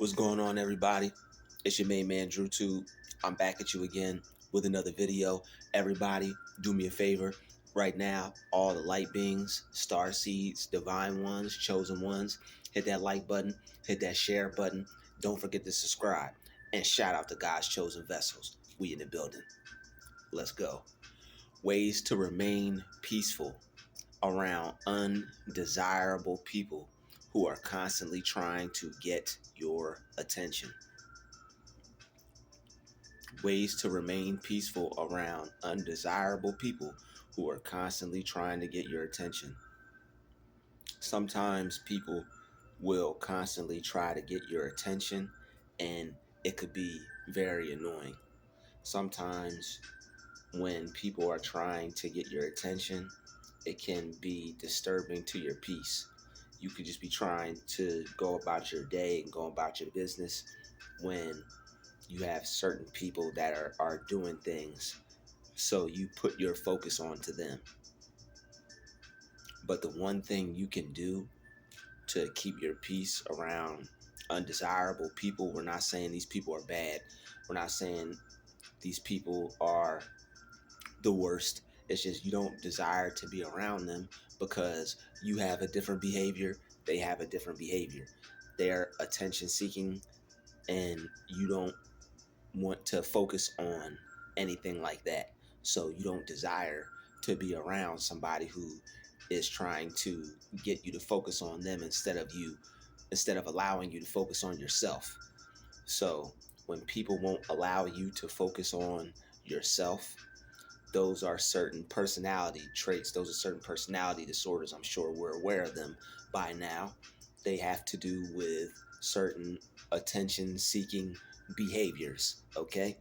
What's going on, everybody? It's your main man, Druuill. I'm back at you again with another video. Everybody, do me a favor. Right now, all the light beings, star seeds, divine ones, chosen ones, hit that like button, hit that share button. Don't forget to subscribe. And shout out to God's chosen vessels. We in the building. Let's go. Ways to remain peaceful around undesirable people who are constantly trying to get your attention. Ways to remain peaceful around undesirable people who are constantly trying to get your attention. Sometimes people will constantly try to get your attention, and it could be very annoying. Sometimes when people are trying to get your attention, it can be disturbing to your peace. You could just be trying to go about your day and go about your business when you have certain people that are doing things. So you put your focus onto them. But the one thing you can do to keep your peace around undesirable people, we're not saying these people are bad. We're not saying these people are the worst. It's just you don't desire to be around them because you have a different behavior. They have a different behavior. They're attention seeking, and you don't want to focus on anything like that. So you don't desire to be around somebody who is trying to get you to focus on them instead of allowing you to focus on yourself. So when people won't allow you to focus on yourself, those are certain personality traits. Those are certain personality disorders. I'm sure we're aware of them by now. They have to do with certain attention seeking behaviors, okay?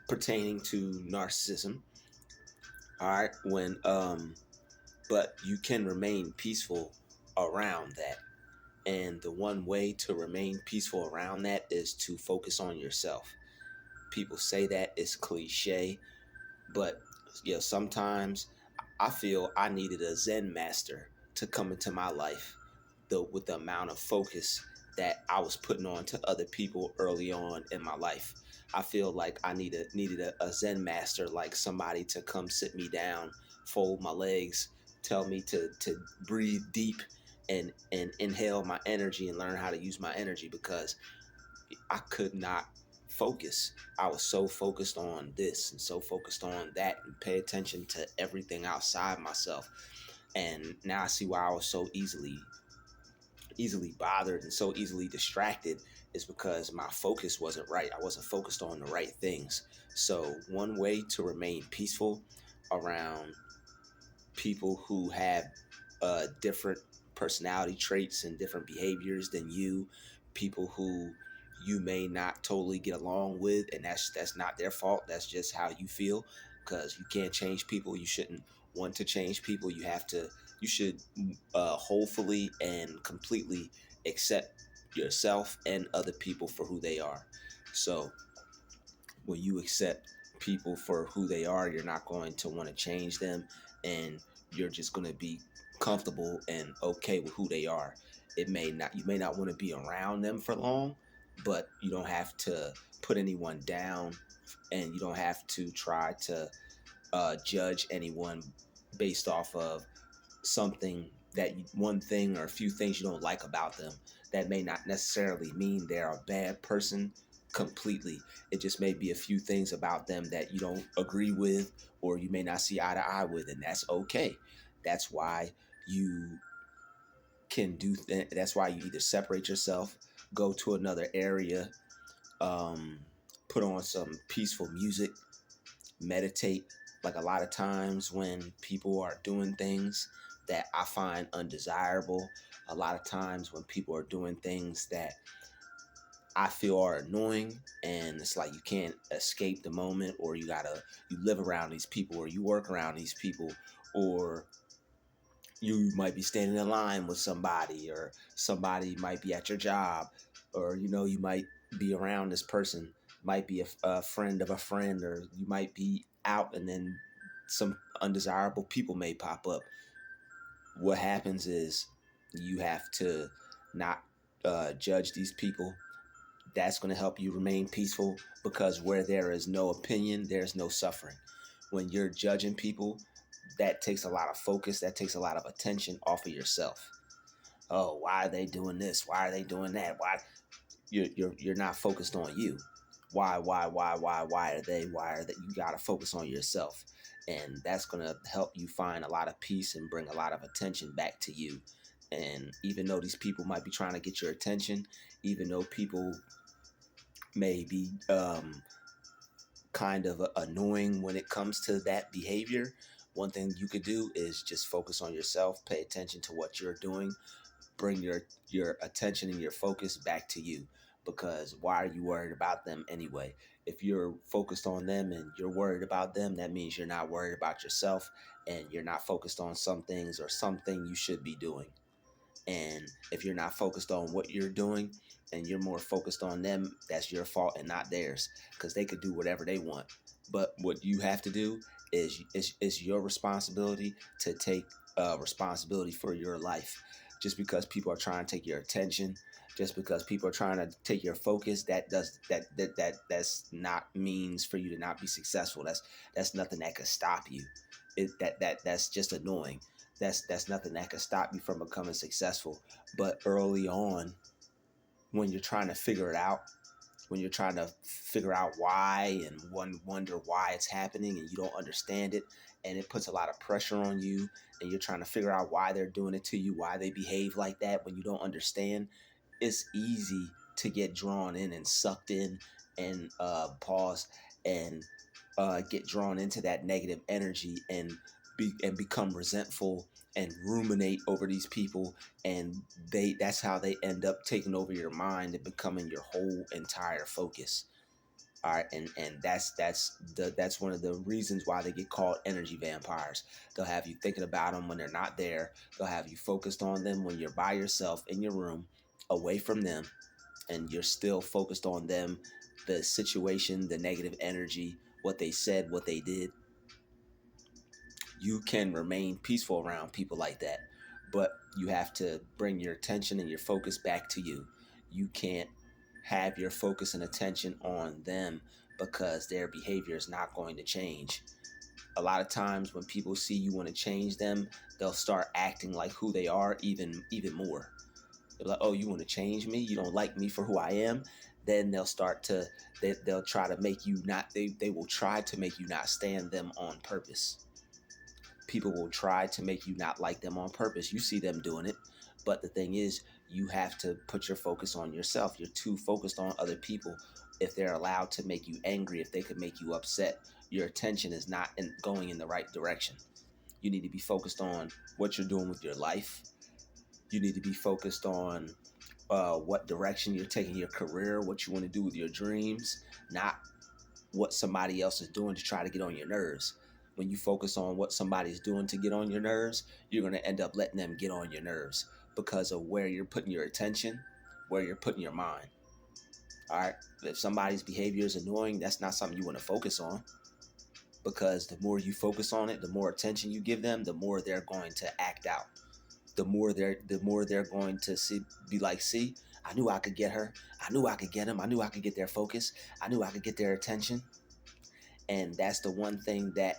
Pertaining to narcissism. All right, but you can remain peaceful around that. And the one way to remain peaceful around that is to focus on yourself. People say that it's cliche, but yeah, sometimes I feel I needed a Zen master to come into my life, though, with the amount of focus that I was putting on to other people early on in my life. I feel like I needed a Zen master, like somebody to come sit me down, fold my legs, tell me to breathe deep and inhale my energy and learn how to use my energy, because I could not focus. I was so focused on this and so focused on that and pay attention to everything outside myself. And now I see why I was so easily bothered and so easily distracted, is because my focus wasn't right. I wasn't focused on the right things. So one way to remain peaceful around people who have different personality traits and different behaviors than you, people who you may not totally get along with, and that's not their fault. That's just how you feel, because you can't change people. You shouldn't want to change people. You should hopefully and completely accept yourself and other people for who they are. So when you accept people for who they are, you're not going to want to change them, and you're just going to be comfortable and okay with who they are. You may not want to be around them for long, but you don't have to put anyone down, and you don't have to try to judge anyone based off of one thing or a few things you don't like about them. That may not necessarily mean they're a bad person completely. It just may be a few things about them that you don't agree with, or you may not see eye to eye with, and that's okay. That's why you that's why you either separate yourself, go to another area, um, put on some peaceful music, meditate. Like, a lot of times when people are doing things that I find undesirable, a lot of times when people are doing things that I feel are annoying, and it's like you can't escape the moment, or you live around these people, or you work around these people, or you might be standing in line with somebody, or somebody might be at your job, or you might be around this person, might be a friend of a friend, or you might be out and then some undesirable people may pop up. What happens is you have to not judge these people, That's going to help you remain peaceful, because where there is no opinion, there's no suffering. When you're judging people, that takes a lot of focus, that takes a lot of attention off of yourself. Oh, why are they doing this? Why are they doing that? Why? You're not focused on you. Why are they? Why are they? You got to focus on yourself, and that's going to help you find a lot of peace and bring a lot of attention back to you. And even though these people might be trying to get your attention, even though people may be kind of annoying when it comes to that behavior, one thing you could do is just focus on yourself, pay attention to what you're doing, bring your attention and your focus back to you. Because why are you worried about them anyway? If you're focused on them and you're worried about them, that means you're not worried about yourself, and you're not focused on some things or something you should be doing. And if you're not focused on what you're doing and you're more focused on them, that's your fault and not theirs, because they could do whatever they want. But what you have to do is your responsibility to take responsibility for your life. Just because people are trying to take your attention, just because people are trying to take your focus, that's not means for you to not be successful. That's nothing that could stop you. That's just annoying. That's nothing that could stop you from becoming successful. But early on, when you're trying to figure it out, when you're trying to figure out why and wonder why it's happening and you don't understand it, and it puts a lot of pressure on you, and you're trying to figure out why they're doing it to you, why they behave like that when you don't understand, it's easy to get drawn in and sucked in and pause and get drawn into that negative energy and become resentful and ruminate over these people, and that's how they end up taking over your mind and becoming your whole entire focus. All right, and that's one of the reasons why they get called energy vampires. They'll have you thinking about them when they're not there. They'll have you focused on them when you're by yourself in your room, away from them, and you're still focused on them, the situation, the negative energy, what they said, what they did. You can remain peaceful around people like that, but you have to bring your attention and your focus back to you. You can't have your focus and attention on them, because their behavior is not going to change. A lot of times when people see you want to change them, they'll start acting like who they are even more. They're like, oh, you want to change me? You don't like me for who I am? Then they'll try to make you not, they will try to make you not stand them on purpose. People will try to make you not like them on purpose. You see them doing it. But the thing is, you have to put your focus on yourself. You're too focused on other people. If they're allowed to make you angry, if they could make you upset, your attention is not going in the right direction. You need to be focused on what you're doing with your life. You need to be focused on what direction you're taking your career, what you want to do with your dreams, not what somebody else is doing to try to get on your nerves. When you focus on what somebody's doing to get on your nerves, you're going to end up letting them get on your nerves, because of where you're putting your attention, where you're putting your mind. All right. If somebody's behavior is annoying, that's not something you want to focus on, because the more you focus on it, the more attention you give them, the more they're going to act out. The more they're going to be like, see, I knew I could get her. I knew I could get them. I knew I could get their focus. I knew I could get their attention. And that's the one thing that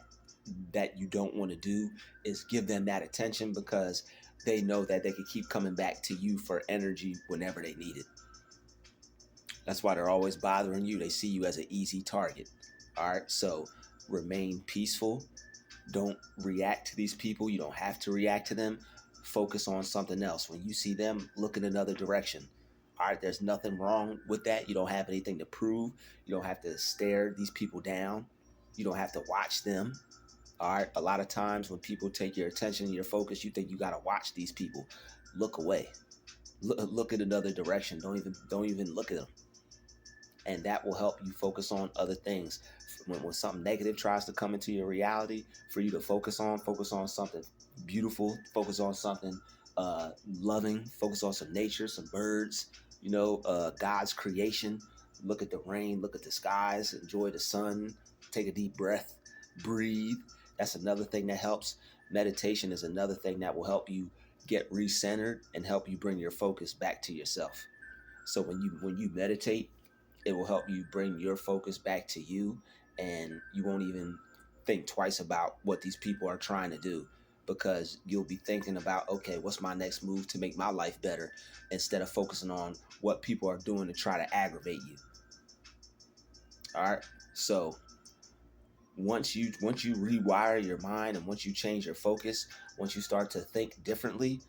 you don't want to do, is give them that attention, because they know that they can keep coming back to you for energy whenever they need it. That's why they're always bothering you. They see you as an easy target. All right, so remain peaceful. Don't react to these people. You don't have to react to them. Focus on something else. When you see them, look in another direction. All right, there's nothing wrong with that. You don't have anything to prove. You don't have to stare these people down. You don't have to watch them. All right, a lot of times when people take your attention and your focus, you think you got to watch these people. Look away. Look in another direction. Don't even look at them. And that will help you focus on other things. When something negative tries to come into your reality, for you to focus on something beautiful, focus on something loving, focus on some nature, some birds, God's creation. Look at the rain, look at the skies, enjoy the sun, take a deep breath, breathe. That's another thing that helps. Meditation is another thing that will help you get recentered and help you bring your focus back to yourself. So when you meditate, It will help you bring your focus back to you, and you won't even think twice about what these people are trying to do, because you'll be thinking about, okay, what's my next move to make my life better, instead of focusing on what people are doing to try to aggravate you. All right. So once you rewire your mind, and once you change your focus, once you start to think differently,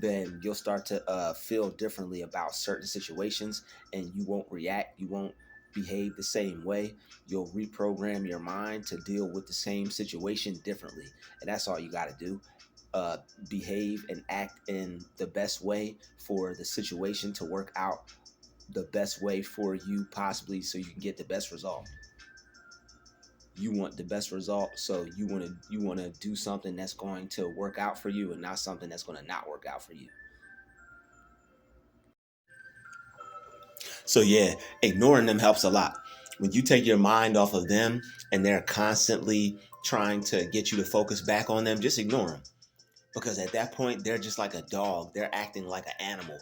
then you'll start to feel differently about certain situations, and you won't react, you won't behave the same way. You'll reprogram your mind to deal with the same situation differently, and that's all you got to do. uh, Behave and act in the best way for the situation to work out the best way for you possibly, so you can get the best result. You want the best result, so you want to do something that's going to work out for you, and not something that's going to not work out for you. So yeah, ignoring them helps a lot. When you take your mind off of them, and they're constantly trying to get you to focus back on them, just ignore them, because at that point they're just like a dog. They're acting like an animal.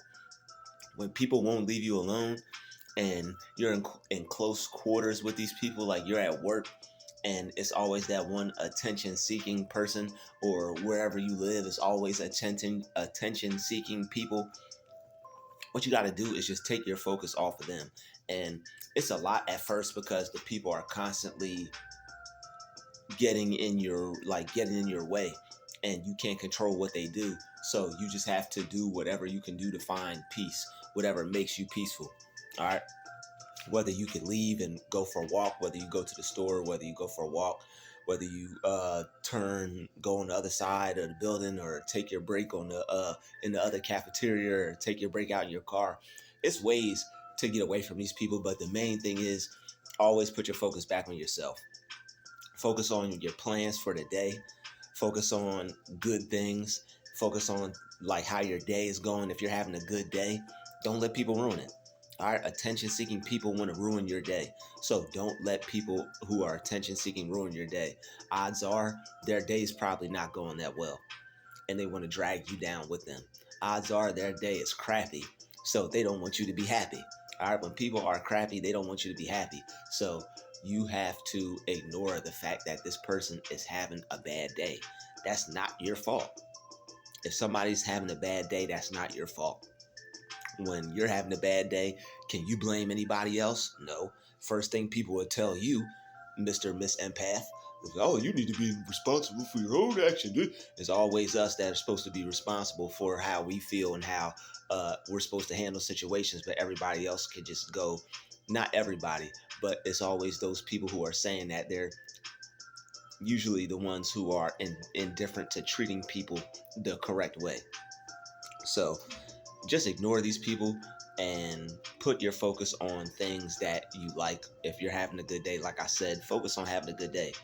When people won't leave you alone, and you're in close quarters with these people, like you're at work, and it's always that one attention seeking person, or wherever you live is always attention seeking people. What you got to do is just take your focus off of them. And it's a lot at first, because the people are constantly getting in your way, and you can't control what they do. So you just have to do whatever you can do to find peace, whatever makes you peaceful. All right. Whether you can leave and go for a walk, whether you go to the store, whether you go for a walk, whether you go on the other side of the building, or take your break on the in the other cafeteria, or take your break out in your car. It's ways to get away from these people, but the main thing is always put your focus back on yourself. Focus on your plans for the day. Focus on good things. Focus on like how your day is going. If you're having a good day, don't let people ruin it. All right, attention seeking people want to ruin your day. So don't let people who are attention seeking ruin your day. Odds are their day's probably not going that well, and they want to drag you down with them. Odds are their day is crappy, so they don't want you to be happy. All right, when people are crappy, they don't want you to be happy. So you have to ignore the fact that this person is having a bad day. That's not your fault. If somebody's having a bad day, that's not your fault. When you're having a bad day, can you blame anybody else? No. First thing people would tell you, Mr. Miss Empath, is, oh, you need to be responsible for your own action. It's always us that are supposed to be responsible for how we feel, and how we're supposed to handle situations, but everybody else can just go. Not everybody, but it's always those people who are saying that. They're usually the ones who are indifferent to treating people the correct way. So just ignore these people, and put your focus on things that you like. If you're having a good day, like I said, focus on having a good day.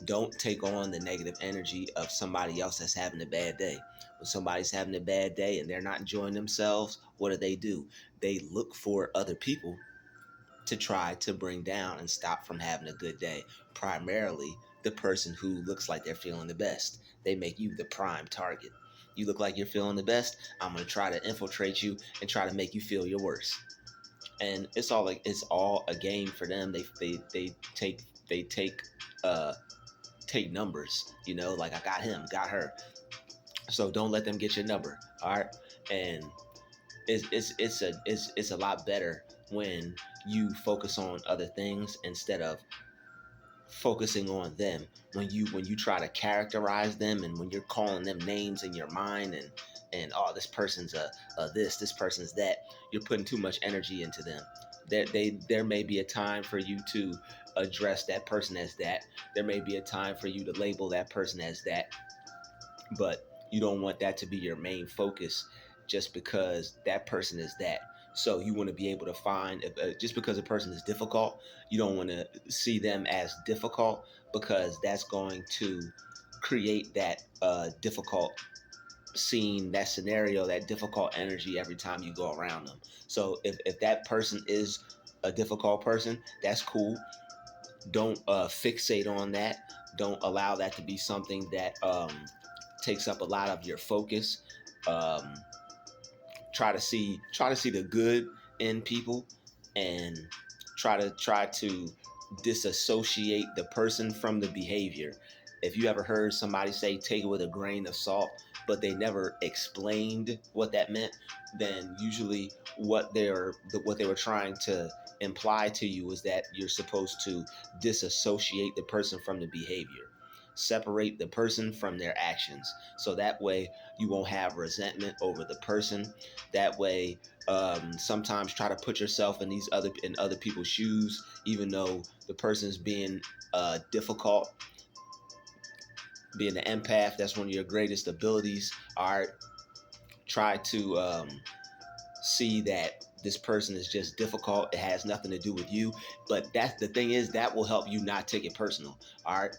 Don't take on the negative energy of somebody else that's having a bad day. When somebody's having a bad day and they're not enjoying themselves, what do? They look for other people to try to bring down and stop from having a good day. Primarily the person who looks like they're feeling the best. They make you the prime target. You look like you're feeling the best, I'm going to try to infiltrate you and try to make you feel your worst. And it's all a game for them. Uh take numbers, like I got him, got her. So don't let them get your number. All right. And it's a lot better when you focus on other things instead of focusing on them. When you try to characterize them, and when you're calling them names in your mind, and oh, this person's a this person's that, you're putting too much energy into them. There may be a time for you to address that person as that. There may be a time for you to label that person as that, but you don't want that to be your main focus, just because that person is that. So you want to be able to find, just because a person is difficult, you don't want to see them as difficult, because that's going to create that difficult scene, that scenario, that difficult energy every time you go around them. So if that person is a difficult person, that's cool. Don't fixate on that. Don't allow that to be something that takes up a lot of your focus. Um, try to see the good in people, and try to disassociate the person from the behavior. If you ever heard somebody say take it with a grain of salt, but they never explained what that meant, then usually what they were trying to imply to you is that you're supposed to disassociate the person from the behavior. Separate the person from their actions. So that way you won't have resentment over the person. That way, sometimes try to put yourself in other people's shoes, even though the person's being difficult. Being an empath, that's one of your greatest abilities. All right, try to see that this person is just difficult. It has nothing to do with you. But that's the thing, is that will help you not take it personal. All right.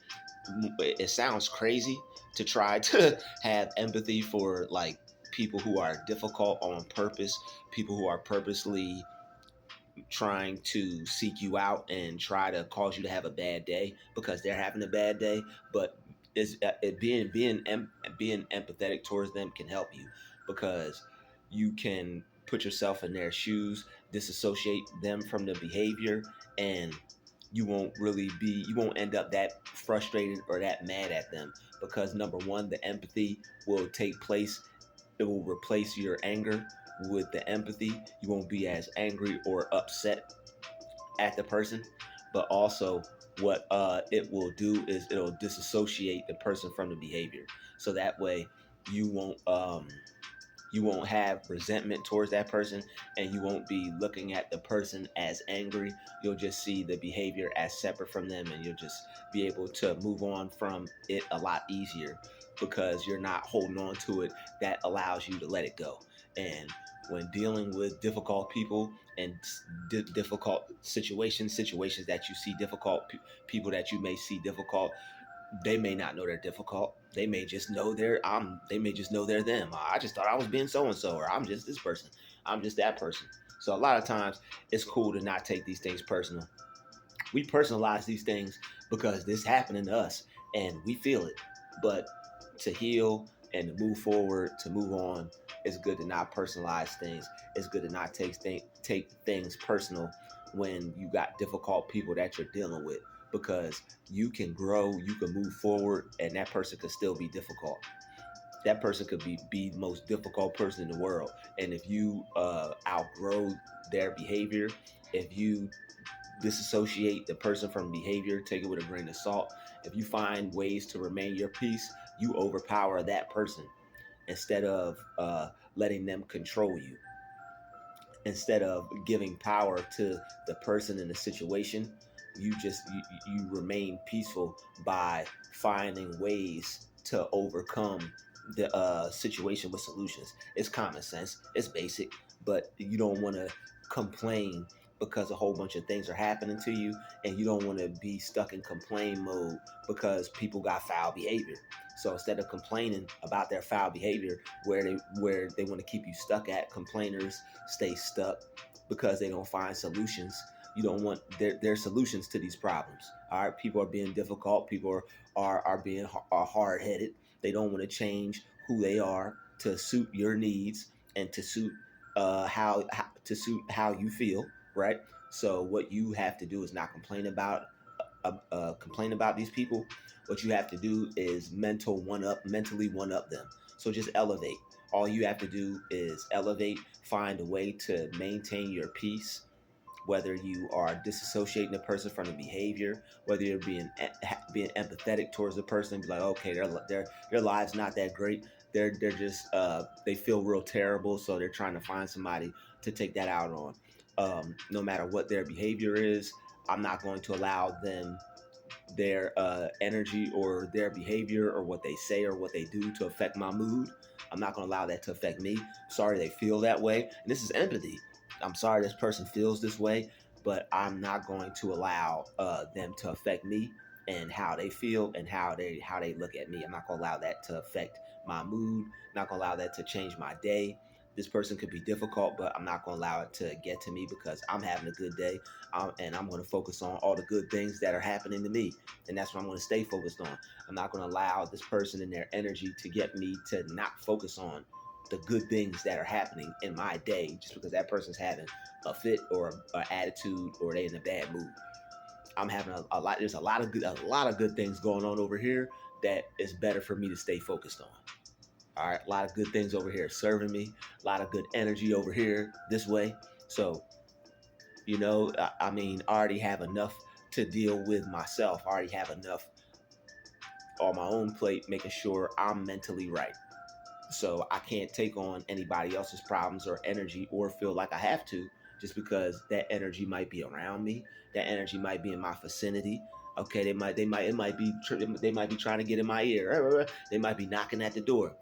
It sounds crazy to try to have empathy for like people who are difficult on purpose, people who are purposely trying to seek you out and try to cause you to have a bad day because they're having a bad day. But being empathetic towards them can help you, because you can put yourself in their shoes, disassociate them from the behavior, and you won't end up that frustrated or that mad at them, because number one, the empathy will take place. It will replace your anger with the empathy. You won't be as angry or upset at the person. But also, what it will do is it'll disassociate the person from the behavior. So that way, you won't um, you won't have resentment towards that person, and you won't be looking at the person as angry. You'll just see the behavior as separate from them, and you'll just be able to move on from it a lot easier, because you're not holding on to it. That allows you to let it go. And when dealing with difficult people and difficult situations that you see difficult, people that you may see difficult, they may not know they're difficult. They may just know they're them. I just thought I was being so and so, or I'm just this person. I'm just that person. So a lot of times it's cool to not take these things personal. We personalize these things because this happening to us and we feel it. But to heal and to move forward, to move on, it's good to not personalize things. It's good to not take things personal when you got difficult people that you're dealing with, because you can grow, you can move forward, and that person could still be difficult. That person could be the most difficult person in the world. And if you outgrow their behavior, if you disassociate the person from behavior, take it with a grain of salt. If you find ways to remain your peace, you overpower that person instead of letting them control you. Instead of giving power to the person in the situation, you remain peaceful by finding ways to overcome the situation with solutions. It's common sense, it's basic, but you don't want to complain because a whole bunch of things are happening to you, and you don't want to be stuck in complain mode because people got foul behavior. So instead of complaining about their foul behavior, where they want to keep you stuck at, complainers stay stuck because they don't find solutions. You don't want their solutions to these problems. All right, people are being difficult. People are being hard headed. They don't want to change who they are to suit your needs and to suit how you feel. Right. So what you have to do is not complain about these people. What you have to do is mentally one up them. So just elevate. All you have to do is elevate, find a way to maintain your peace, whether you are disassociating the person from the behavior, whether you're being empathetic towards the person, be like, okay, their lives not that great. They're just they feel real terrible, so they're trying to find somebody to take that out on. No matter what their behavior is, I'm not going to allow them their energy or their behavior or what they say or what they do to affect my mood. I'm not going to allow that to affect me. Sorry they feel that way. And this is empathy. I'm sorry this person feels this way, but I'm not going to allow them to affect me and how they feel and how they look at me. I'm not going to allow that to affect my mood. I'm not going to allow that to change my day. This person could be difficult, but I'm not going to allow it to get to me because I'm having a good day, and I'm going to focus on all the good things that are happening to me, and that's what I'm going to stay focused on. I'm not going to allow this person and their energy to get me to not focus on the good things that are happening in my day just because that person's having a fit or an attitude or they in a bad mood. I'm having a lot. There's a lot of good things going on over here that is better for me to stay focused on. All right, a lot of good things over here serving me. A lot of good energy over here this way. So I mean, I already have enough to deal with myself. I already have enough on my own plate, making sure I'm mentally right. So I can't take on anybody else's problems or energy or feel like I have to just because that energy might be around me. That energy might be in my vicinity. Okay, they might be trying to get in my ear. They might be knocking at the door.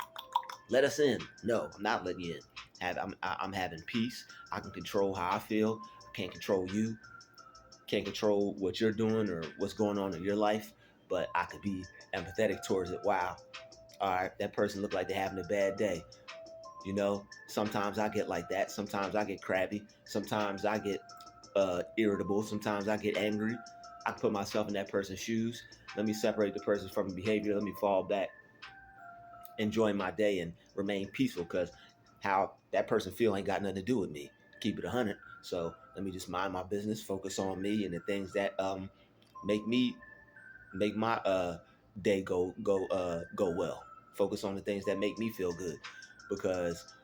Let us in. No, I'm not letting you in. I'm having peace. I can control how I feel. I can't control you. Can't control what you're doing or what's going on in your life, but I could be empathetic towards it. Wow, all right, that person looked like they're having a bad day. Sometimes I get like that. Sometimes I get crabby. Sometimes I get irritable. Sometimes I get angry. I put myself in that person's shoes. Let me separate the person from the behavior. Let me fall back, enjoy my day, and remain peaceful because how that person feel ain't got nothing to do with me. Keep it 100. So let me just mind my business, focus on me and the things that make me make my day go well. Focus on the things that make me feel good, because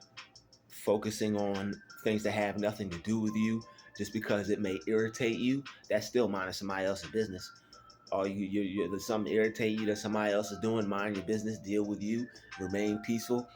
focusing on things that have nothing to do with you just because it may irritate you, that's still minding somebody else's business. Or there's something irritate you that somebody else is doing, mind your business, deal with you, remain peaceful.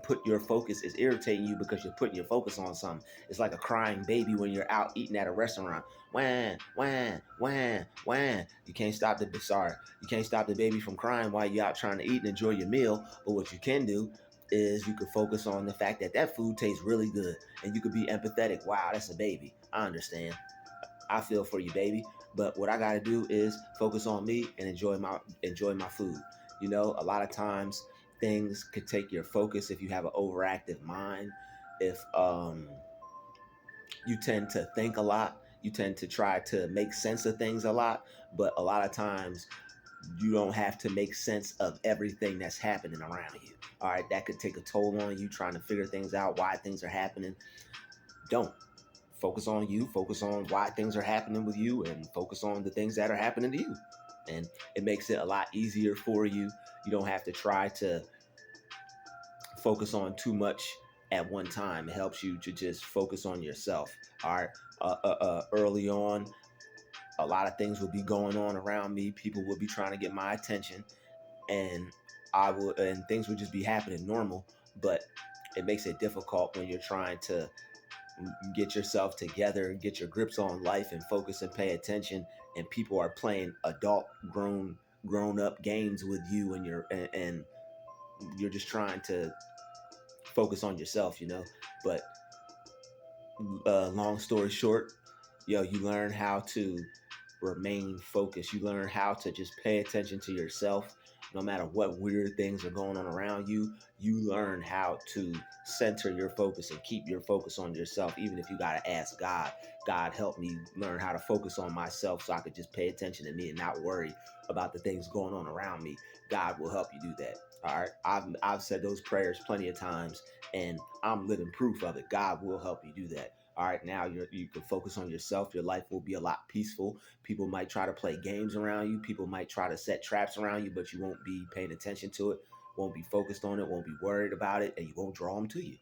Put your focus is irritating you because you're putting your focus on something. It's like a crying baby when you're out eating at a restaurant. Wham, wham, wham, wham. You can't stop the baby from crying while you're out trying to eat and enjoy your meal. But what you can do is you can focus on the fact that that food tastes really good, and you could be empathetic. Wow, that's a baby. I understand. I feel for you, baby. But what I gotta do is focus on me and enjoy my food. A lot of times things could take your focus if you have an overactive mind. If you tend to think a lot, you tend to try to make sense of things a lot, but a lot of times you don't have to make sense of everything that's happening around you. All right, that could take a toll on you trying to figure things out, why things are happening. Don't focus on you, focus on why things are happening with you, and focus on the things that are happening to you. And it makes it a lot easier for you. You don't have to try to focus on too much at one time. It helps you to just focus on yourself. All right. Early on, a lot of things will be going on around me. People will be trying to get my attention, and things would just be happening normal. But it makes it difficult when you're trying to get yourself together and get your grips on life and focus and pay attention, and people are playing adult grown up games with you, and you're just trying to focus on yourself. But long story short, you learn how to remain focused. You learn how to just pay attention to yourself. No matter what weird things are going on around you, you learn how to center your focus and keep your focus on yourself. Even if you got to ask God, help me learn how to focus on myself so I could just pay attention to me and not worry about the things going on around me. God will help you do that. All right. I've said those prayers plenty of times, and I'm living proof of it. God will help you do that. All right, now you can focus on yourself. Your life will be a lot peaceful. People might try to play games around you. People might try to set traps around you, but you won't be paying attention to it, won't be focused on it, won't be worried about it, and you won't draw them to you.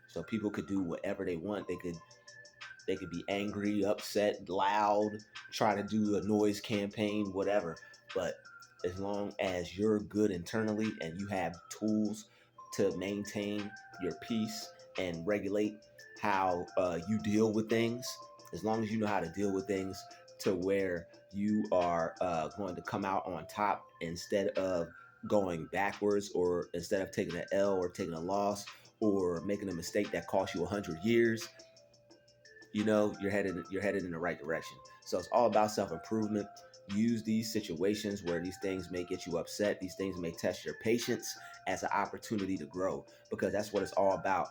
So people could do whatever they want. They could be angry, upset, loud, try to do a noise campaign, whatever. But as long as you're good internally and you have tools to maintain your peace and regulate how you deal with things, as long as you know how to deal with things to where you are going to come out on top instead of going backwards, or instead of taking an L or taking a loss or making a mistake that cost you 100 years, you're headed in the right direction. So it's all about self-improvement. Use these situations where these things may get you upset, these things may test your patience, as an opportunity to grow, because that's what it's all about.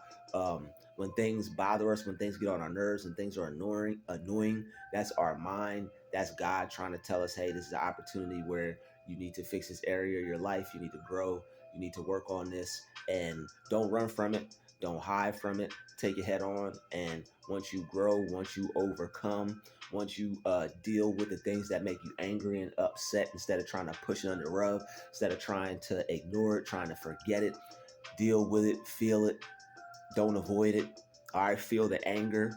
When things bother us, when things get on our nerves and things are annoying, that's our mind, that's God trying to tell us, hey, this is an opportunity where you need to fix this area of your life, you need to grow, You need to work on this, and don't run from it. Don't hide from it. Take it head on. And once you grow, once you overcome, once you deal with the things that make you angry and upset, instead of trying to push it under the rug, instead of trying to ignore it, trying to forget it, deal with it, feel it, don't avoid it. All right, feel the anger.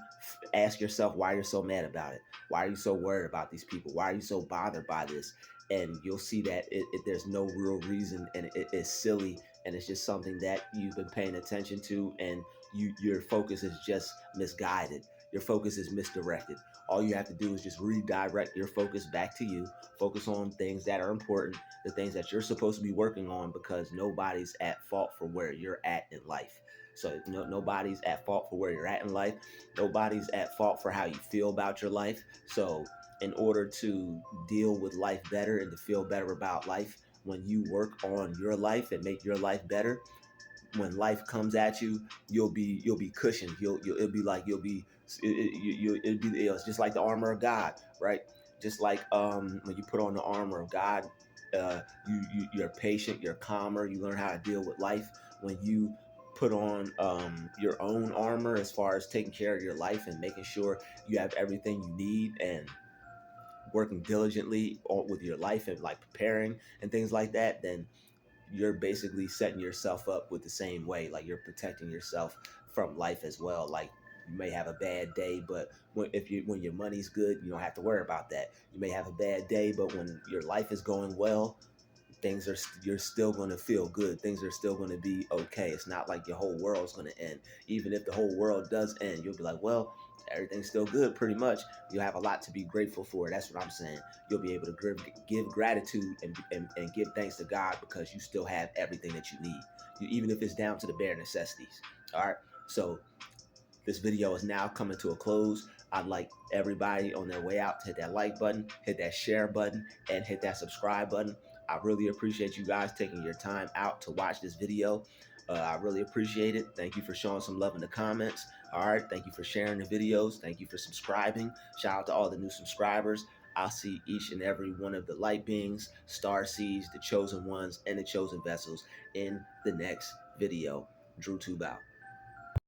Ask yourself why you're so mad about it. Why are you so worried about these people? Why are you so bothered by this? And you'll see that there's no real reason, and it's silly, and it's just something that you've been paying attention to, and your focus is just misguided. Your focus is misdirected. All you have to do is just redirect your focus back to you. Focus on things that are important, the things that you're supposed to be working on, because nobody's at fault for where you're at in life. So nobody's at fault for where you're at in life. Nobody's at fault for how you feel about your life. So in order to deal with life better and to feel better about life, when you work on your life and make your life better, when life comes at you, you'll be cushioned. It'll be like it's just like the armor of God, right? Just like when you put on the armor of God, you're patient, you're calmer, you learn how to deal with life. When you put on your own armor, as far as taking care of your life and making sure you have everything you need, and working diligently with your life and like preparing and things like that, then you're basically setting yourself up with the same way. Like, you're protecting yourself from life as well. Like, you may have a bad day, but when your money's good, you don't have to worry about that. You may have a bad day, but when your life is going well, you're still going to feel good. Things are still going to be okay. It's not like your whole world's going to end. Even if the whole world does end, you'll be like, well, everything's still good pretty much. You'll have a lot to be grateful for. That's what I'm saying. You'll be able to give gratitude and give thanks to God, because you still have everything that you need, even if it's down to the bare necessities. All right, so this video is now coming to a close. I'd like everybody on their way out to hit that like button, hit that share button, and hit that subscribe button. I really appreciate you guys taking your time out to watch this video. I really appreciate it. Thank you for showing some love in the comments. All right, thank you for sharing the videos. Thank you for subscribing. Shout out to all the new subscribers. I'll see each and every one of the light beings, star seeds, the chosen ones, and the chosen vessels in the next video. Druuill out.